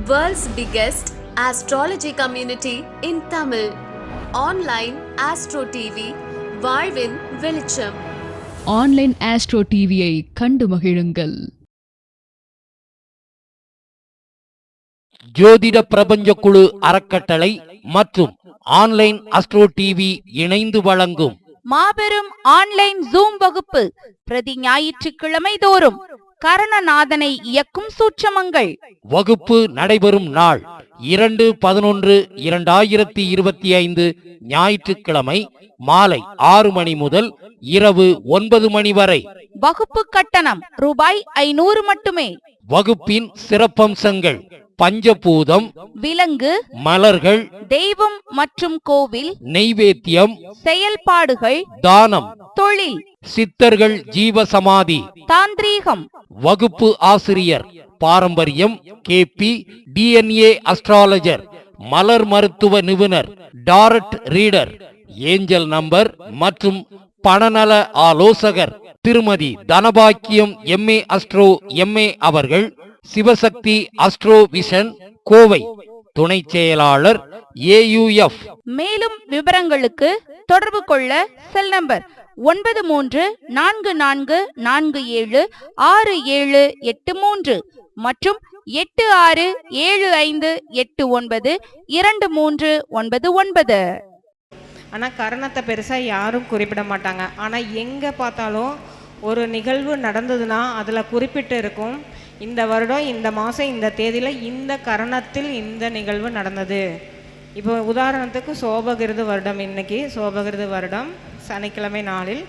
World's biggest astrology community in Tamil. Online Astro TV, வாழ்வின் வெளிச்சம். Online astro டிவியை கண்டு மகிழுங்கள். ஜோதிட பிரபஞ்ச குழு அறக்கட்டளை மற்றும் ஆன்லைன் அஸ்ட்ரோ டிவி இணைந்து வழங்கும் மாபெரும் ஆன்லைன் ஜூம் வகுப்பு பிரதி ஞாயிற்றுக்கிழமை தோறும் கரணநாதனை இயக்கும் சூட்சமங்கள். வகுப்பு நடைபெறும் நாள் 2/11/2025 ஞாயிற்றுக்கிழமை மாலை 6 மணி முதல் இரவு 9 மணி வரை. வகுப்பு கட்டணம் ரூபாய் 500 மட்டுமே. வகுப்பின் சிறப்பம்சங்கள்: பஞ்சபூதம், விலங்கு, மலர்கள், தெய்வம் மற்றும் கோவில், நெய்வேத்தியம், செயல்பாடுகள், தானம், தொழில், சித்தர்கள் ஜீவசமாதி, தாந்திரீகம். வகுப்பு ஆசிரியர் பாரம்பரியம் KP, DNA அஸ்ட்ராலஜர், மலர் மருத்துவ நிபுணர், டாரட் ரீடர், ஏஞ்சல் நம்பர் மற்றும் பணநல ஆலோசகர் திருமதி தனபாக்கியம் MA அஸ்ட்ரோ MA அவர்கள். சிவசக்தி அஸ்ட்ரோ விஷன் கோவை துணை செயலாளர் AUF. மேலும் விவரங்களுக்கு தொடர்பு கொள்ள செல் நம்பர் 9344476783 மற்றும் 8675892399. ஆனால் கரணத்தை பெருசாக யாரும் குறிப்பிட மாட்டாங்க. ஆனால் எங்கே பார்த்தாலும் ஒரு நிகழ்வு நடந்ததுன்னா அதில் குறிப்பிட்டு இருக்கும், இந்த வருடம் இந்த மாதம் இந்த தேதியில் இந்த கரணத்தில் இந்த நிகழ்வு நடந்தது. இப்போ உதாரணத்துக்கு சோபகிருது வருடம், இன்னைக்கு சோபகிருது வருடம் சனிக்கிழமை நாளில்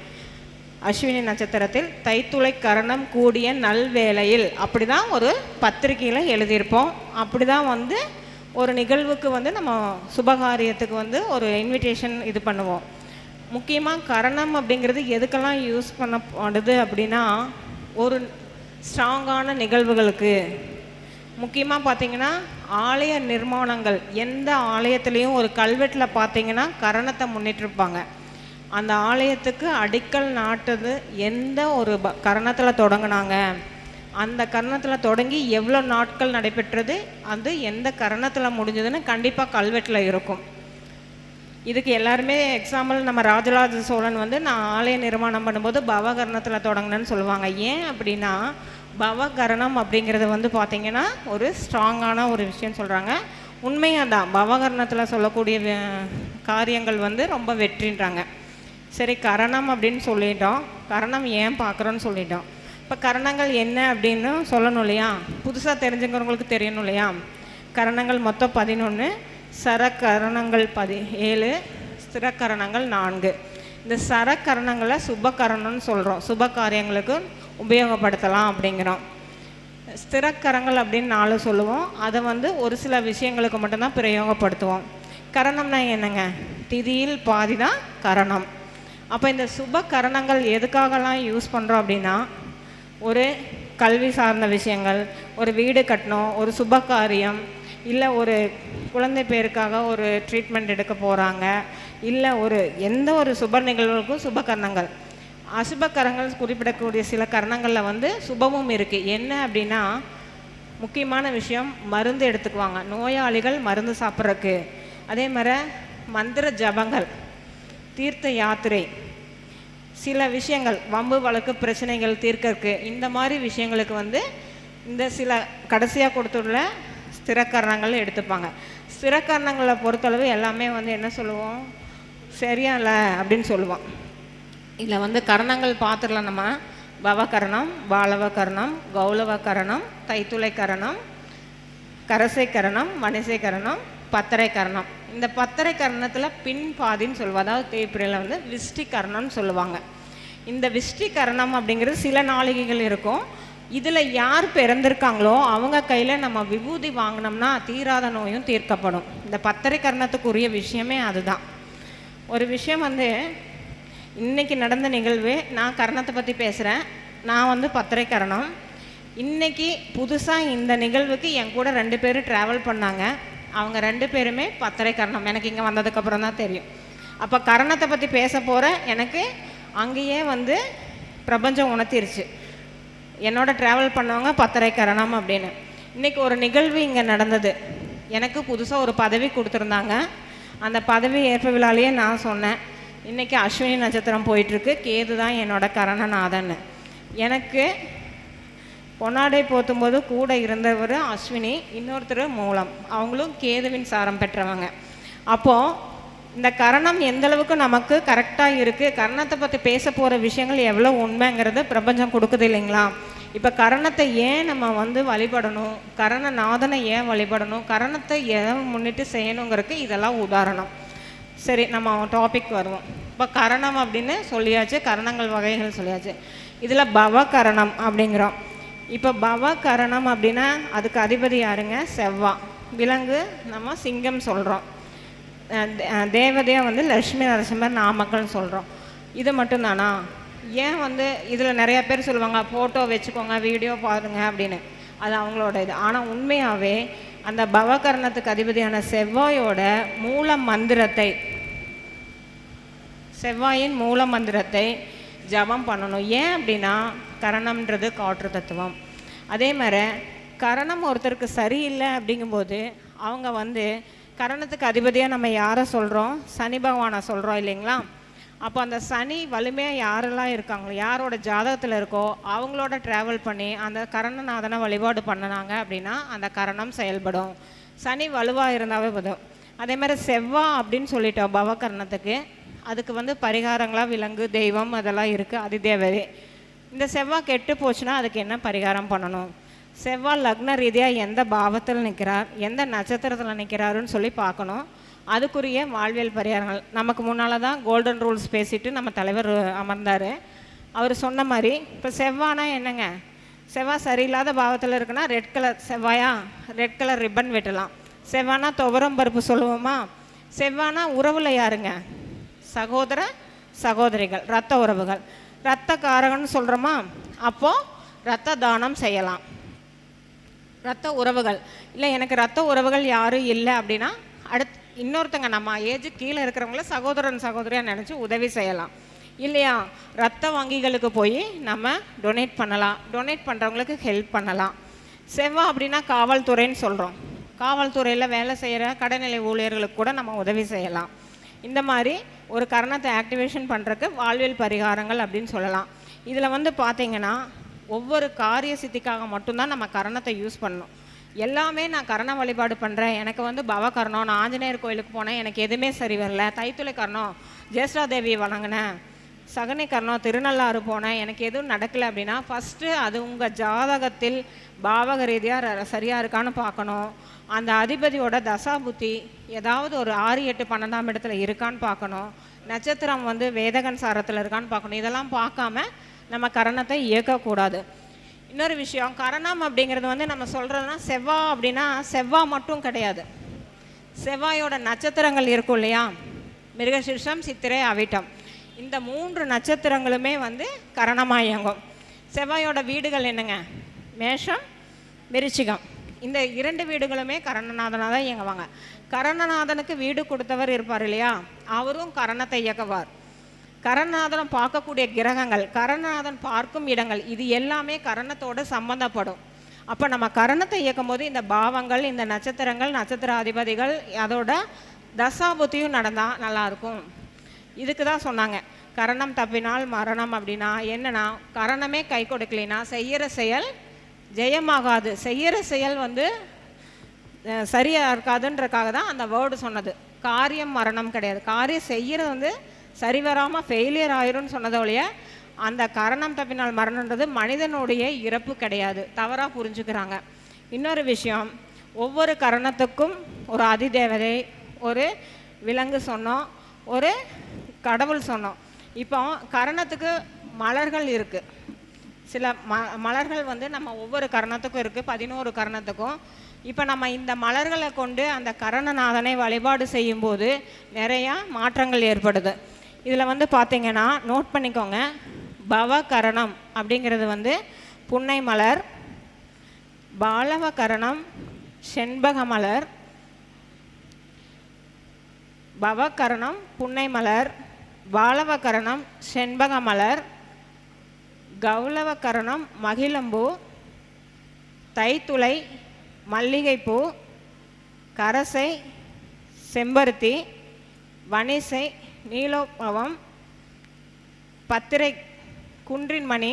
அஸ்வினி நட்சத்திரத்தில் தைத்துளை கரணம் கூடிய நல்வேளையில், அப்படி தான் ஒரு பத்திரிகையில் எழுதியிருப்போம். அப்படி தான் ஒரு நிகழ்வுக்கு நம்ம சுபகாரியத்துக்கு ஒரு இன்விடேஷன் இது பண்ணுவோம். முக்கியமாக கரணம் அப்படிங்கிறது எதுக்கெல்லாம் யூஸ் பண்ணப்படுது அப்படின்னா, ஒரு ஸ்ட்ராங்கான நிகழ்வுகளுக்கு. முக்கியமாக பார்த்திங்கன்னா ஆலய நிர்மாணங்கள், எந்த ஆலயத்துலேயும் ஒரு கல்வெட்டில் பார்த்திங்கன்னா கரணத்தை முன்னிட்டிருப்பாங்க. அந்த ஆலயத்துக்கு அடிக்கல் நாட்டது எந்த ஒரு கரணத்தில் தொடங்கினாங்க, அந்த கரணத்தில் தொடங்கி எவ்வளோ நாட்கள் நடைபெற்றது, அது எந்த கரணத்தில் முடிஞ்சதுன்னு கண்டிப்பாக கல்வெட்டில் இருக்கும். இதுக்கு எல்லாருமே எக்ஸாம்பிள் நம்ம ராஜராஜ சோழன் நான் ஆலய நிர்மாணம் பண்ணும்போது பவகரணத்தில் தொடங்கினேன்னு சொல்லுவாங்க. ஏன் அப்படின்னா பவகரணம் அப்படிங்கிறது பார்த்திங்கன்னா ஒரு ஸ்ட்ராங்கான ஒரு விஷயம் சொல்கிறாங்க. உண்மையாக தான் பவகரணத்தில் சொல்லக்கூடிய காரியங்கள் ரொம்ப வெற்றின்றாங்க. சரி, கரணம் அப்படின்னு சொல்லிட்டோம், கரணம் ஏன் பார்க்குறோன்னு சொல்லிட்டோம். இப்போ கரணங்கள் என்ன அப்படின்னு சொல்லணும் இல்லையா, புதுசாக தெரிஞ்சுக்கிறவங்களுக்கு தெரியணும் இல்லையா. கரணங்கள் மொத்தம் 11, சரக்கரணங்கள் 17, ஸ்திரக்கரணங்கள் 4. இந்த சரக்கரணங்களை சுபகரணம்னு சொல்கிறோம், சுப காரியங்களுக்கு உபயோகப்படுத்தலாம் அப்படிங்கிறோம். ஸ்திரக்கரங்கள் அப்படின்னு 4 சொல்லுவோம், அதை ஒரு சில விஷயங்களுக்கு மட்டும்தான் பிரயோகப்படுத்துவோம். கரணம்னா என்னங்க, திதியில் பாதி தான் கரணம். அப்போ இந்த சுப கரணங்கள் எதுக்காகலாம் யூஸ் பண்ணுறோம் அப்படின்னா, ஒரு கல்வி சார்ந்த விஷயங்கள், ஒரு வீடு கட்டணும், ஒரு சுப காரியம், இல்லை ஒரு குழந்தை பேருக்காக ஒரு ட்ரீட்மெண்ட் எடுக்க போகிறாங்க, இல்லை எந்த ஒரு சுப நிகழ்வுகளுக்கும் சுப கரணங்கள். அசுப கரணங்கள் குறிப்பிடக்கூடிய சில கரணங்களில் சுபமும் இருக்குது. என்ன அப்படின்னா, முக்கியமான விஷயம் மருந்து எடுத்துக்குவாங்க நோயாளிகள், மருந்து சாப்பிட்றதுக்கு. அதே மாதிரி மந்திர ஜபங்கள், தீர்த்த யாத்திரை, சில விஷயங்கள் வம்பு வழக்கு பிரச்சனைகள் தீர்க்கறதுக்கு, இந்த மாதிரி விஷயங்களுக்கு இந்த சில கடைசியாக கொடுத்துள்ள ஸ்திரக்கரணங்கள் எடுத்துப்பாங்க. ஸ்திரக்கரணங்களை பொறுத்தளவு எல்லாமே என்ன சொல்லுவோம், சரியா இல்லை அப்படின்னு சொல்லுவோம். இதில் கரணங்கள் பார்த்துடலாம் நம்ம. பவகரணம், பாலவ கரணம், கௌலவ கரணம், தைத்துளை கரணம், கரசை கரணம், மணிசை கரணம், பத்தரை கரணம். இந்த பத்தரை கரணத்தில் பின் பாதின்னு சொல்லுவோம், அதாவது தேய்பிரையில் விஷ்டி கரணம்னு சொல்லுவாங்க. இந்த விஷ்டி கரணம் அப்படிங்கிறது சில நாளிகைகள் இருக்கும். இதில் யார் பிறந்திருக்காங்களோ அவங்க கையில் நம்ம விபூதி வாங்கினோம்னா தீராத நோயும் தீர்க்கப்படும். இந்த பத்தரை கரணத்துக்குரிய விஷயமே அதுதான். ஒரு விஷயம் இன்றைக்கி நடந்த நிகழ்வு, நான் கரணத்தை பற்றி பேசுகிறேன். நான் பத்தரை கரணம். இன்றைக்கி புதுசாக இந்த நிகழ்வுக்கு என் கூட 2 பேர் ட்ராவல் பண்ணாங்க. அவங்க 2 பேருமே பத்தரை கரணம். எனக்கு இங்கே வந்ததுக்கப்புறம் தான் தெரியும். அப்போ கரணத்தை பற்றி பேச போகிற எனக்கு அங்கேயே பிரபஞ்சம் உணர்த்திருச்சு, என்னோட ட்ராவல் பண்ணவங்க பத்தரை கரணம் அப்படின்னு. இன்றைக்கி ஒரு நிகழ்வு இங்கே நடந்தது. எனக்கு புதுசாக ஒரு பதவி கொடுத்துருந்தாங்க. அந்த பதவி ஏற்ப விழாலேயே நான் சொன்னேன், இன்றைக்கி அஸ்வினி நட்சத்திரம் போயிட்டுருக்கு, கேது தான் என்னோட கரணநாதன்னு. எனக்கு பொன்னாடை போத்தும்போது கூட இருந்தவர் அஸ்வினி, இன்னொருத்தர் மூலம், அவங்களும் கேதுவின் சாரம் பெற்றவங்க. அப்போது இந்த கரணம் எந்தளவுக்கு நமக்கு கரெக்டாக இருக்குது, கரணத்தை பற்றி பேச போகிற விஷயங்கள் எவ்வளோ உண்மைங்கிறது பிரபஞ்சம் கொடுக்குது இல்லைங்களா? இப்போ கரணத்தை ஏன் நம்ம வந்து வழிபடணும், கரணநாதனை ஏன் வழிபடணும், கரணத்தை ஏன் முன்னிட்டு செய்யணுங்கிறதுக்கு இதெல்லாம் உதாரணம். சரி, நம்ம டாபிக் வருவோம். இப்போ கரணம் அப்படின்னு சொல்லியாச்சு, கரணங்கள் வகைகள் சொல்லியாச்சு. இதில் பவகரணம் அப்படிங்கிறோம். இப்போ பவகரணம் அப்படின்னா அதுக்கு அதிபதி யாருங்க? செவ்வாய். விலங்கு நம்ம சிங்கம் சொல்கிறோம். தேவதையாக வந்து லட்சுமி நரசிம்மர் நாமக்கல்னு சொல்கிறோம். இது மட்டும்தானா? ஏன் வந்து இதில் நிறையா பேர் சொல்லுவாங்க ஃபோட்டோ வச்சுக்கோங்க, வீடியோ பாருங்க அப்படின்னு, அது அவங்களோட இது. ஆனால் உண்மையாகவே அந்த பவகரணத்துக்கு அதிபதியான செவ்வாயோட மூல மந்திரத்தை, செவ்வாயின் மூல மந்திரத்தை ஜபம் பண்ணணும். ஏன் அப்படின்னா கரணம்ன்றது காற்று தத்துவம். அதே மாதிரி கரணம் ஒருத்தருக்கு சரியில்லை அப்படிங்கும்போது அவங்க வந்து கரணத்துக்கு அதிபதியாக நம்ம யாரை சொல்கிறோம்? சனி பகவானை சொல்கிறோம் இல்லைங்களா? அப்போ அந்த சனி வலிமையாக யாரெல்லாம் இருக்காங்களோ, யாரோட ஜாதகத்தில் இருக்கோ அவங்களோட ட்ராவல் பண்ணி அந்த கரணநாதனை வழிபாடு பண்ணினாங்க அப்படின்னா அந்த கரணம் செயல்படும். சனி வலுவாக இருந்தாவே போதும். அதே மாதிரி செவ்வாய் அப்படின்னு சொல்லிட்டோம் பவகரணத்துக்கு, அதுக்கு வந்து பரிகாரங்களாக விலங்கு, தெய்வம் அதெல்லாம் இருக்குது, அதிதேவதை. இந்த செவ்வாய் கெட்டு போச்சுன்னா அதுக்கு என்ன பரிகாரம் பண்ணணும்? செவ்வாய் லக்ன ரீதியாக எந்த பாவத்தில் நிற்கிறார், எந்த நட்சத்திரத்தில் நிற்கிறாருன்னு சொல்லி பார்க்கணும். அதுக்குரிய வாழ்வியல் பரிகாரங்கள் நமக்கு முன்னால் தான் கோல்டன் ரூல்ஸ் பேசிட்டு நம்ம தலைவர் அமர்ந்தார். அவர் சொன்ன மாதிரி இப்போ செவ்வாய்னா என்னங்க? செவ்வாய் சரியில்லாத பாவத்தில் இருக்குன்னா ரெட் கலர் செவ்வாயா, ரெட் கலர் ரிப்பன் வெட்டலாம். செவ்வாய்னா துவரம் பருப்பு சொல்லுவோமா? செவ்வாய்னா உறவில் யாருங்க? சகோதர சகோதரிகள், இரத்த உறவுகள். இரத்த காரகன்னு சொல்கிறோமா? அப்போது இரத்த தானம் செய்யலாம். இரத்த உறவுகள் இல்லை, எனக்கு இரத்த உறவுகள் யாரும் இல்லை அப்படின்னா இன்னொருத்தங்க நம்ம ஏஜ் கீழே இருக்கிறவங்கள சகோதரன் சகோதரியாக நினச்சி உதவி செய்யலாம் இல்லையா? இரத்த வங்கிகளுக்கு போய் நம்ம டொனேட் பண்ணலாம், டொனேட் பண்ணுறவங்களுக்கு ஹெல்ப் பண்ணலாம். செவ்வாய் அப்படின்னா காவல்துறைன்னு சொல்கிறோம். காவல்துறையில் வேலை செய்கிற கடைநிலை ஊழியர்களுக்கு கூட நம்ம உதவி செய்யலாம். இந்த மாதிரி ஒரு கரணத்தை ஆக்டிவேஷன் பண்ணுறதுக்கு வாழ்வியல் பரிகாரங்கள் அப்படின்னு சொல்லலாம். இதில் வந்து பார்த்திங்கன்னா ஒவ்வொரு காரிய சித்திக்காக மட்டும்தான் நம்ம கரணத்தை யூஸ் பண்ணணும். எல்லாமே நான் கரண வழிபாடு பண்ணுறேன், எனக்கு வந்து பவகரணம், நான் ஆஞ்சநேயர் கோயிலுக்கு போனேன், எனக்கு எதுவுமே சரி வரல, தைத்துளை கரணம் ஜேஷ்டாதேவியை வணங்கினேன், சகனி கரணம் திருநள்ளாறு போனேன், எனக்கு எதுவும் நடக்கலை அப்படின்னா ஃபஸ்ட்டு அது உங்கள் ஜாதகத்தில் பாவக ரீதியாக சரியாக இருக்கான்னு பார்க்கணும். அந்த அதிபதியோட தசாபுத்தி ஏதாவது ஒரு 6, 8, 12ஆம் இடத்துல இருக்கான்னு பார்க்கணும். நட்சத்திரம் வந்து வேதகன் சாரத்தில் இருக்கான்னு பார்க்கணும். இதெல்லாம் பார்க்காம நம்ம கரணத்தை இயக்கக்கூடாது. இன்னொரு விஷயம், கரணம் அப்படிங்கிறது வந்து நம்ம சொல்கிறதுனா செவ்வாய் அப்படின்னா செவ்வாய் மட்டும் கிடையாது. செவ்வாயோட நட்சத்திரங்கள் இருக்கும் இல்லையா? மிருகசீர்ஷம், சித்திரை, அவிட்டம். இந்த 3 நட்சத்திரங்களுமே வந்து கரணமாக இயங்கும். செவ்வாயோட வீடுகள் என்னங்க? மேஷம், விருச்சிகம். இந்த 2 வீடுகளுமே கரணநாதனாக தான் இயங்குவாங்க. கரணநாதனுக்கு வீடு கொடுத்தவர் இருப்பார் இல்லையா? அவரும் கரணத்தை இயக்குவார். கரணநாதனை பார்க்கக்கூடிய கிரகங்கள், கரணநாதன் பார்க்கும் இடங்கள், இது எல்லாமே கரணத்தோடு சம்பந்தப்படும். அப்போ நம்ம கரணத்தை இயக்கும் போது இந்த பாவங்கள், இந்த நட்சத்திரங்கள், நட்சத்திர அதிபதிகள், அதோட தசாபுத்தியும் நடந்தால் நல்லாயிருக்கும். இதுக்கு தான் சொன்னாங்க கரணம் தப்பினால் மரணம். அப்படின்னா என்னன்னா, கரணமே கை கொடுக்கலைன்னா செய்கிற செயல் ஜெயமாகாது. செய்கிற செயல் வந்து சரியாக இருக்காதுன்றக்காக தான் அந்த வேர்டு சொன்னது. காரியம் மரணம் கிடையாது. காரியம் செய்கிறது வந்து சரி வராமல் ஃபெயிலியர் ஆயிரும்னு சொன்னதை ஒழிய அந்த கரணம் தப்பினால் மரணன்றது மனிதனுடைய இறப்பு கிடையாது. தவறாக புரிஞ்சுக்கிறாங்க. இன்னொரு விஷயம், ஒவ்வொரு கரணத்துக்கும் ஒரு அதிதேவதை, ஒரு விலங்கு சொன்னோம், ஒரு கடவுள் சொன்னோம். இப்போ கரணத்துக்கு மலர்கள் இருக்குது. சில மலர்கள் வந்து நம்ம ஒவ்வொரு கரணத்துக்கும் இருக்குது, 11 கரணத்துக்கும். இப்போ நம்ம இந்த மலர்களை கொண்டு அந்த கரணநாதனை வழிபாடு செய்யும்போது நிறையா மாற்றங்கள் ஏற்படுது. இதில் வந்து பார்த்திங்கன்னா நோட் பண்ணிக்கோங்க, பவகரணம் அப்படிங்கிறது வந்து புன்னை மலர், பாலவகரணம் செண்பக மலர், பவகரணம் புன்னை மலர், பாலவகரணம் செண்பக மலர், கௌளவகரணம் மகிழம்பூ, தைத்துளை மல்லிகைப்பூ, கரசை, செம்பருத்தி, வனிசை, நீலோபவம், பத்திரை, குன்றின்மணி,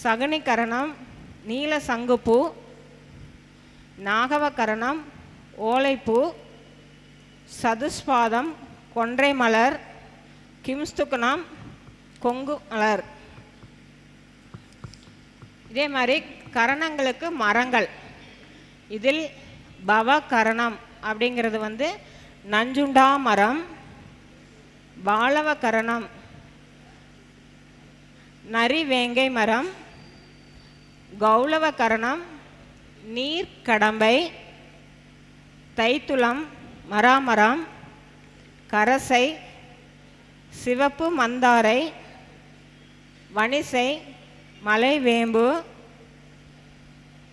சகுனிகரணம், நீல சங்குப்பூ, நாகவகரணம், ஓலைப்பூ, சதுஸ்பாதம், கொன்றை மலர், கிம்ஸ்துக்கனம், கொங்கு மலர். இதே மாதிரி கரணங்களுக்கு மரங்கள். இதில் பவகரணம் அப்படிங்கிறது வந்து நஞ்சுண்டா மரம், பாலவகரணம் நரி வேங்கை மரம், கௌளவகரணம் நீர்க்கடம்பை, தைத்துளம் மராமரம், கரசை, சிவப்பு மந்தாரை, வனிசை, மலைவேம்பு,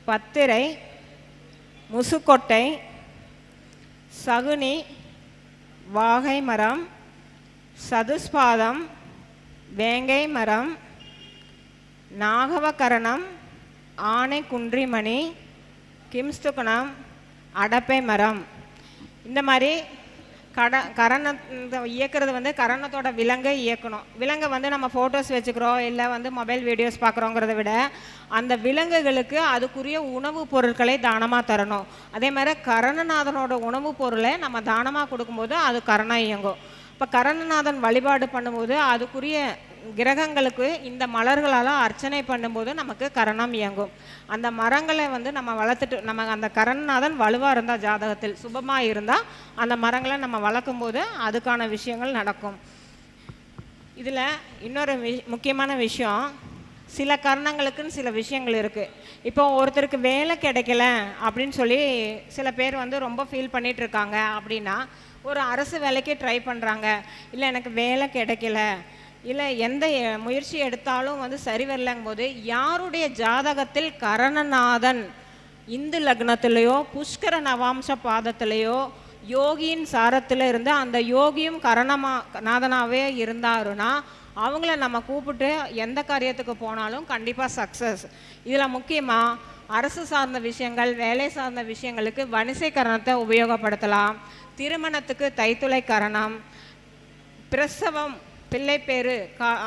பத்திரை, முசுக்கொட்டை, சகுனி, வாகை மரம், சதுஸ்பாதம், வேங்கை மரம், நாகவகரணம், ஆனை குன்றிமணி, கிம்ஸ்துக்கனம், அடப்பை மரம். இந்த மாதிரி கரணத்தை இயக்கிறது வந்து கரணத்தோட விலங்கை இயக்கணும். விலங்கை வந்து நம்ம ஃபோட்டோஸ் வச்சுக்கிறோம், இல்லை வந்து மொபைல் வீடியோஸ் பார்க்குறோங்கிறத விட அந்த விலங்குகளுக்கு அதுக்குரிய உணவுப் பொருட்களை தானமாக தரணும். அதே மாதிரி கரணநாதனோட உணவுப் பொருளை நம்ம தானமாக கொடுக்கும்போது அது கரணம் இயங்கும். இப்போ கரணநாதன் வழிபாடு பண்ணும்போது அதுக்குரிய கிரகங்களுக்கு இந்த மலர்களால் அர்ச்சனை பண்ணும்போது நமக்கு கரணம் இயங்கும். அந்த மரங்களை வந்து நம்ம வளர்த்துட்டு நம்ம அந்த கரணநாதன் வலுவாக இருந்தால், ஜாதகத்தில் சுபமாக இருந்தால் அந்த மரங்களை நம்ம வளர்க்கும் போது அதுக்கான விஷயங்கள் நடக்கும். இதில் இன்னொரு முக்கியமான விஷயம், சில கரணங்களுக்குன்னு சில விஷயங்கள் இருக்குது. இப்போ ஒருத்தருக்கு வேலை கிடைக்கல அப்படின்னு சொல்லி சில பேர் வந்து ரொம்ப ஃபீல் பண்ணிகிட்டு இருக்காங்க. அப்படின்னா ஒரு அரசு வேலைக்கு ட்ரை பண்ணுறாங்க, இல்லை எனக்கு வேலை கிடைக்கல, இல்லை எந்த முயற்சி எடுத்தாலும் வந்து சரி வரலங்கும் போது யாருடைய ஜாதகத்தில் கரணநாதன் இந்து லக்னத்திலேயோ புஷ்கர நவாம்ச பாதத்திலேயோ யோகியின் சாரத்தில் இருந்து அந்த யோகியும் நாதனாகவே இருந்தாருன்னா அவங்கள நம்ம கூப்பிட்டு எந்த காரியத்துக்கு போனாலும் கண்டிப்பாக சக்ஸஸ். இதில் முக்கியமாக அரசு சார்ந்த விஷயங்கள், வேலை சார்ந்த விஷயங்களுக்கு வனிசை கரணத்தை உபயோகப்படுத்தலாம். திருமணத்துக்கு தைத்துளை கரணம், பிரசவம் பிள்ளை பேர்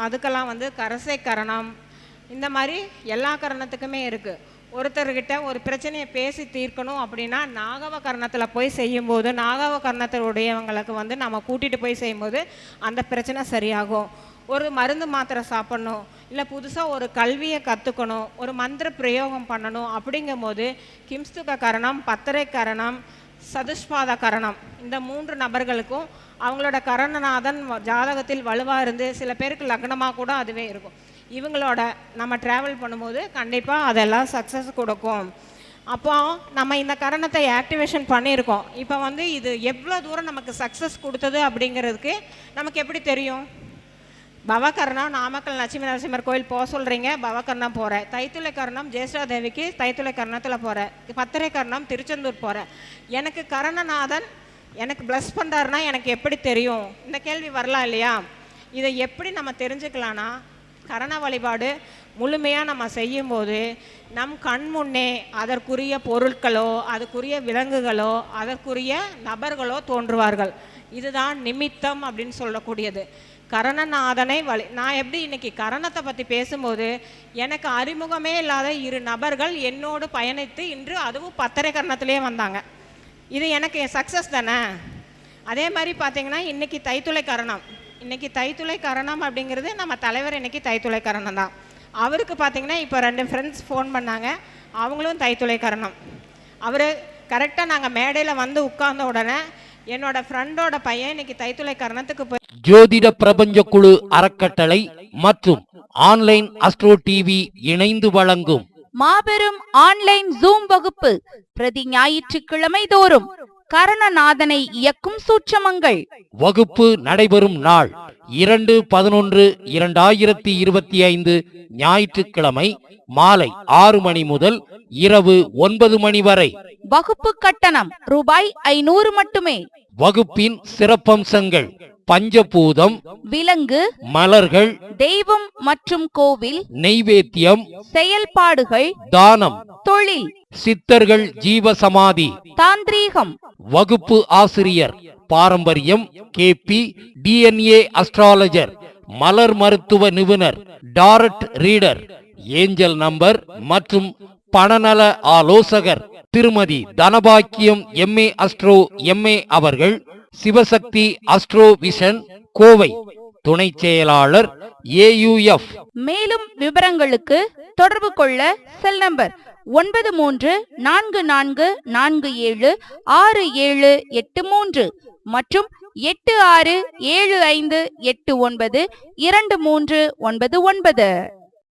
அதுக்கெல்லாம் வந்து கரசை கரணம். இந்த மாதிரி எல்லா கரணத்துக்குமே இருக்குது. ஒருத்தர்கிட்ட ஒரு பிரச்சனையை பேசி தீர்க்கணும் அப்படின்னா நாகவ கரணத்தில் போய் செய்யும்போது, நாகவ கரணத்தினுடையவங்களுக்கு வந்து நம்ம கூட்டிகிட்டு போய் செய்யும்போது அந்த பிரச்சனை சரியாகும். ஒரு மருந்து மாத்திரை சாப்பிட்ணும், இல்லை புதுசாக ஒரு கல்வியை கற்றுக்கணும், ஒரு மந்திர பிரயோகம் பண்ணணும் அப்படிங்கும்போது கிம்ஸ்துக கரணம், பத்திரை கரணம், சதுஷ்பாத கரணம், இந்த 3 நபர்களுக்கும் அவங்களோட கரணநாதன் ஜாதகத்தில் வலுவாக இருந்து சில பேருக்கு லக்னமாக கூட அதுவே இருக்கும். இவங்களோட நம்ம ட்ராவல் பண்ணும்போது கண்டிப்பாக அதெல்லாம் சக்ஸஸ் கொடுக்கும். அப்போ நம்ம இந்த கரணத்தை ஆக்டிவேஷன் பண்ணியிருக்கோம். இப்போ வந்து இது எவ்வளோ தூரம் நமக்கு சக்ஸஸ் கொடுத்தது அப்படிங்கிறதுக்கு நமக்கு எப்படி தெரியும்? பவகரணம் நாமக்கல் லட்சுமி நரசிம்மர் கோயில் போக சொல்கிறீங்க, பவகரணம் போகிறேன். தைத்துளை கரணம் ஜேஷ்டா தேவிக்கு தைத்துளை கரணத்தில் போகிறேன். பத்திரை கரணம் திருச்செந்தூர் போகிறேன். எனக்கு கரணநாதன் எனக்கு ப்ளஸ் பண்ணுறாருன்னா எனக்கு எப்படி தெரியும்? இந்த கேள்வி வரலாம் இல்லையா? இதை எப்படி நம்ம தெரிஞ்சுக்கலான்னா, கரண வழிபாடு முழுமையாக நம்ம செய்யும்போது நம் கண் முன்னே அதற்குரிய பொருட்களோ அதுக்குரிய விலங்குகளோ அதற்குரிய நபர்களோ தோன்றுவார்கள். இதுதான் நிமித்தம் அப்படின்னு சொல்லக்கூடியது. கரணநாதனை நான் எப்படி இன்னைக்கு கரணத்தை பற்றி பேசும்போது எனக்கு அறிமுகமே இல்லாத 2 நபர்கள் என்னோடு பயணித்து இன்று அதுவும் பத்திரை கரணத்திலே வந்தாங்க. இது எனக்கு சக்ஸஸ் தானே. அதே மாதிரி பார்த்தீங்கன்னா இன்னைக்கு தைத்துளை கரணம், இன்னைக்கு தைத்துளை கரணம் அப்படிங்கிறது நம்ம தலைவர் இன்னைக்கு தைத்துளை கரணம் தான். அவருக்கு பார்த்தீங்கன்னா இப்போ 2 ஃப்ரெண்ட்ஸ் ஃபோன் பண்ணாங்க, அவங்களும் தைத்துளை கரணம். அவர் கரெக்டாக நாங்கள் மேடையில் வந்து உட்கார்ந்த உடனே என்னோட ஃப்ரெண்டோட பையன் இன்னைக்கு தைத்துளை கரணத்துக்கு போய் ஜோதிட பிரபஞ்ச குழு அறக்கட்டளை மற்றும் ஆன்லைன் அஸ்ட்ரோ டிவி இணைந்து வழங்கும் மாபெரும் ஆன்லைன் ஜூம் வகுப்பு பிரதி ஞாயிற்றுக்கிழமை தோறும் கரணநாதனை இயக்கும் சூட்சமங்கள். வகுப்பு நடைபெறும் நாள் 2/11/2025 ஞாயிற்றுக்கிழமை மாலை 6 மணி முதல் இரவு 9 மணி வரை. வகுப்பு கட்டணம் ரூபாய் 500 மட்டுமே. வகுப்பின் சிறப்பம்சங்கள்: பஞ்சபூதம், விலங்கு, மலர்கள், தெய்வம் மற்றும் கோவில், நெய்வேத்தியம், செயல்பாடுகள், தானம், தொழில், சித்தர்கள் ஜீவசமாதி, தாந்திரீகம், வகுப்பு ஆசிரியர், பாரம்பரியம், கேபி, டிஎன்ஏ அஸ்ட்ராலஜர், மலர் மருத்துவ நிபுணர், டாரட் ரீடர், ஏஞ்சல் நம்பர் மற்றும் பணநல ஆலோசகர் திருமதி தனபாக்கியம் எம்ஏ அஸ்ட்ரோ எம்ஏ அவர்கள் சிவசக்தி அஸ்ட்ரோ விஷன் கோவை துணை செயலாளர் AUF. மேலும் விவரங்களுக்கு தொடர்பு கொள்ள செல் நம்பர் 9344476783 மற்றும் 8675892399.